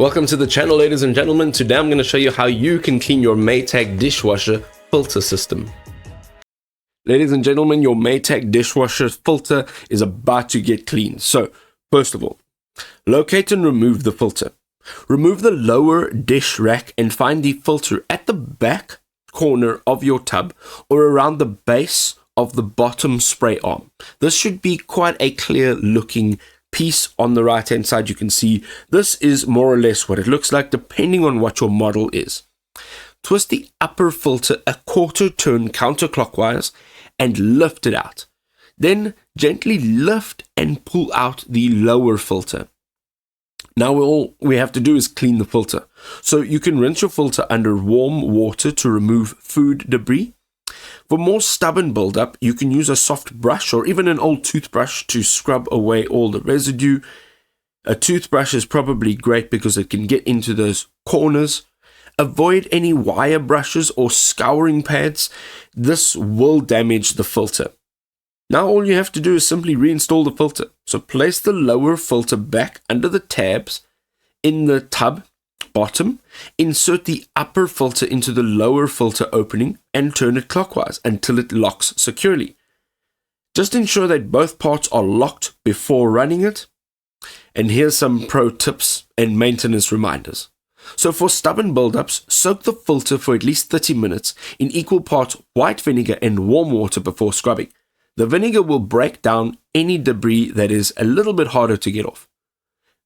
Welcome to the channel, ladies and gentlemen. Today I'm going to show you how you can clean your Maytag dishwasher filter system. Ladies and gentlemen, your Maytag dishwasher filter is about to get cleaned. So, first of all, locate and remove the filter. Remove the lower dish rack and find the filter at the back corner of your tub or around the base of the bottom spray arm. This should be quite a clear looking piece on the right hand side. You can see this is more or less what it looks like depending on what your model is. Twist the upper filter a quarter turn counterclockwise and lift it out. Then gently lift and pull out the lower filter. Now all we have to do is clean the filter. So you can rinse your filter under warm water to remove food debris. For more stubborn buildup, you can use a soft brush or even an old toothbrush to scrub away all the residue. A toothbrush is probably great because it can get into those corners. Avoid any wire brushes or scouring pads. This will damage the filter. Now all you have to do is simply reinstall the filter. So place the lower filter back under the tabs in the tub bottom, insert the upper filter into the lower filter opening and turn it clockwise until it locks securely. Just ensure that both parts are locked before running it. And here's some pro tips and maintenance reminders. So for stubborn buildups, soak the filter for at least 30 minutes in equal parts white vinegar and warm water before scrubbing. The vinegar will break down any debris that is a little bit harder to get off.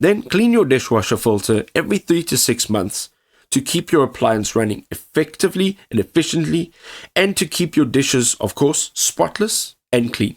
Then clean your dishwasher filter every 3 to 6 months to keep your appliance running effectively and efficiently, and to keep your dishes, of course, spotless and clean.